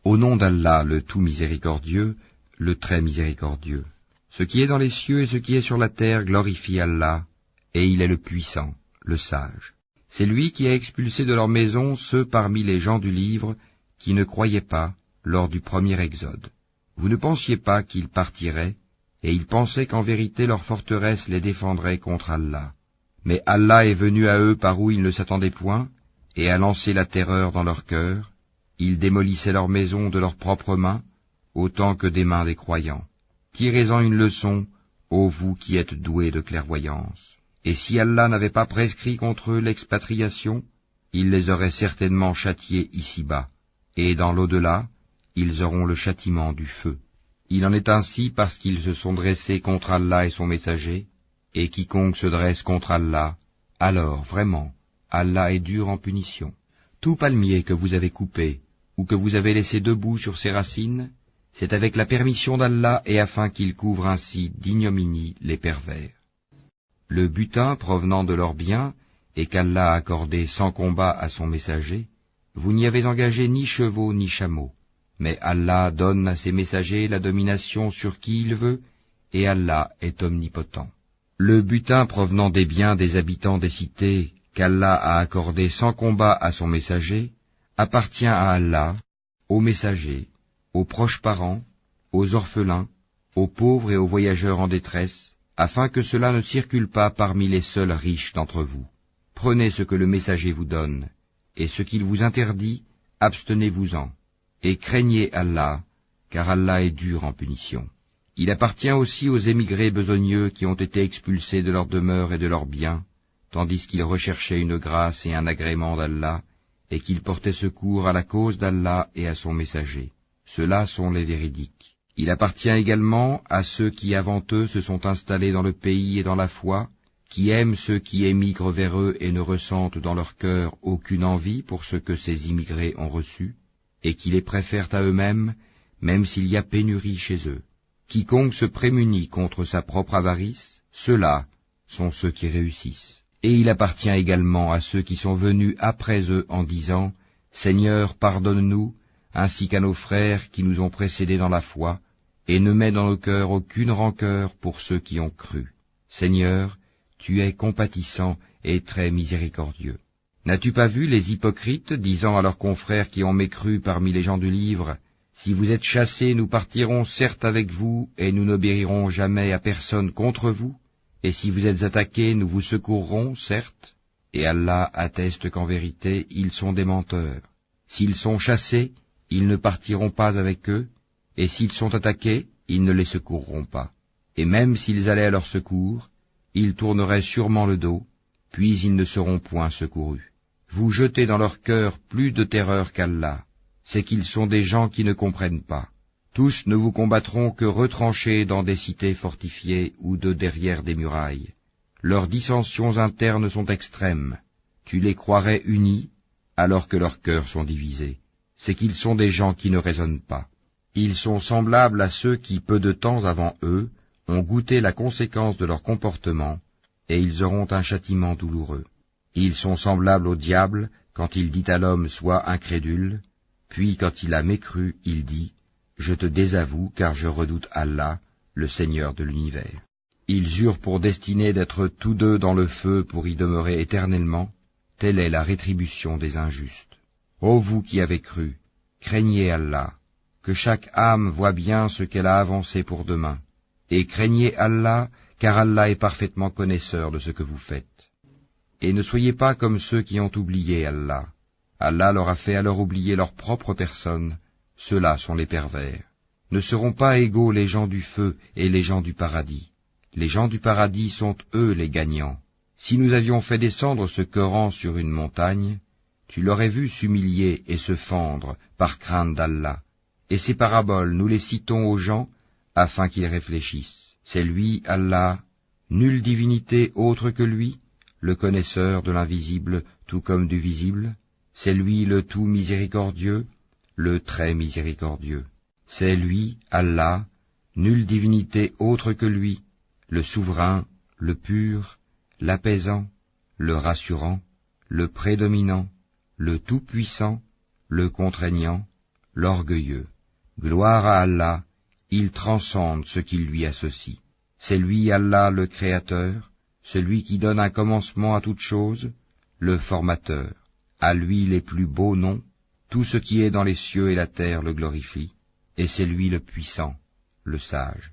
Au nom d'Allah, le tout miséricordieux, le très miséricordieux. Ce qui est dans les cieux et ce qui est sur la terre glorifie Allah, et il est le puissant, le sage. C'est lui qui a expulsé de leur maison ceux parmi les gens du livre qui ne croyaient pas lors du premier exode. Vous ne pensiez pas qu'ils partiraient, et ils pensaient qu'en vérité leur forteresse les défendrait contre Allah. Mais Allah est venu à eux par où ils ne s'attendaient point, et a lancé la terreur dans leur cœur. Ils démolissaient leurs maisons de leurs propres mains, autant que des mains des croyants. Tirez-en une leçon, ô vous qui êtes doués de clairvoyance. Et si Allah n'avait pas prescrit contre eux l'expatriation, il les aurait certainement châtiés ici-bas, et dans l'au-delà, ils auront le châtiment du feu. Il en est ainsi parce qu'ils se sont dressés contre Allah et son messager, et quiconque se dresse contre Allah, alors, vraiment, Allah est dur en punition. Tout palmier que vous avez coupé, ou que vous avez laissé debout sur ses racines, c'est avec la permission d'Allah et afin qu'il couvre ainsi d'ignominie les pervers. Le butin provenant de leurs biens, et qu'Allah a accordé sans combat à son messager, vous n'y avez engagé ni chevaux ni chameaux. Mais Allah donne à ses messagers la domination sur qui il veut, et Allah est omnipotent. Le butin provenant des biens des habitants des cités, qu'Allah a accordé sans combat à son messager, appartient à Allah, aux messagers, aux proches parents, aux orphelins, aux pauvres et aux voyageurs en détresse, afin que cela ne circule pas parmi les seuls riches d'entre vous. Prenez ce que le messager vous donne, et ce qu'il vous interdit, abstenez-vous-en, et craignez Allah, car Allah est dur en punition. Il appartient aussi aux émigrés besogneux qui ont été expulsés de leur demeure et de leurs biens, tandis qu'ils recherchaient une grâce et un agrément d'Allah, et qu'ils portaient secours à la cause d'Allah et à son messager. Ceux-là sont les véridiques. Il appartient également à ceux qui avant eux se sont installés dans le pays et dans la foi, qui aiment ceux qui émigrent vers eux et ne ressentent dans leur cœur aucune envie pour ce que ces immigrés ont reçu, et qui les préfèrent à eux-mêmes, même s'il y a pénurie chez eux. Quiconque se prémunit contre sa propre avarice, ceux-là sont ceux qui réussissent. Et il appartient également à ceux qui sont venus après eux en disant « Seigneur, pardonne-nous, ainsi qu'à nos frères qui nous ont précédés dans la foi, et ne mets dans nos cœurs aucune rancœur pour ceux qui ont cru. Seigneur, tu es compatissant et très miséricordieux. » N'as-tu pas vu les hypocrites disant à leurs confrères qui ont mécru parmi les gens du livre « Si vous êtes chassés, nous partirons certes avec vous, et nous n'obéirons jamais à personne contre vous, et si vous êtes attaqués, nous vous secourrons, certes, et Allah atteste qu'en vérité, ils sont des menteurs. S'ils sont chassés, ils ne partiront pas avec eux, et s'ils sont attaqués, ils ne les secourront pas. Et même s'ils allaient à leur secours, ils tourneraient sûrement le dos, puis ils ne seront point secourus. Vous jetez dans leur cœur plus de terreur qu'Allah, c'est qu'ils sont des gens qui ne comprennent pas. Tous ne vous combattront que retranchés dans des cités fortifiées ou de derrière des murailles. Leurs dissensions internes sont extrêmes. Tu les croirais unis, alors que leurs cœurs sont divisés. C'est qu'ils sont des gens qui ne raisonnent pas. Ils sont semblables à ceux qui, peu de temps avant eux, ont goûté la conséquence de leur comportement, et ils auront un châtiment douloureux. Ils sont semblables au diable quand il dit à l'homme « Sois incrédule », puis quand il a mécru, il dit « Je te désavoue car je redoute Allah, le Seigneur de l'univers. » Ils eurent pour destinée d'être tous deux dans le feu pour y demeurer éternellement, telle est la rétribution des injustes. Ô vous qui avez cru, craignez Allah, que chaque âme voie bien ce qu'elle a avancé pour demain, et craignez Allah, car Allah est parfaitement connaisseur de ce que vous faites. Et ne soyez pas comme ceux qui ont oublié Allah. Allah leur a fait alors oublier leur propre personne, ceux-là sont les pervers. Ne seront pas égaux les gens du feu et les gens du paradis. Les gens du paradis sont eux les gagnants. Si nous avions fait descendre ce Coran sur une montagne, tu l'aurais vu s'humilier et se fendre par crainte d'Allah. Et ces paraboles, nous les citons aux gens afin qu'ils réfléchissent. C'est lui, Allah, nulle divinité autre que lui, le connaisseur de l'invisible tout comme du visible. C'est lui le tout miséricordieux, le très miséricordieux. C'est lui, Allah, nulle divinité autre que lui, le souverain, le pur, l'apaisant, le rassurant, le prédominant, le tout-puissant, le contraignant, l'orgueilleux. Gloire à Allah, il transcende ce qui lui associe. C'est lui Allah le Créateur, celui qui donne un commencement à toute chose, le Formateur. À lui les plus beaux noms, tout ce qui est dans les cieux et la terre le glorifie, et c'est lui le puissant, le sage.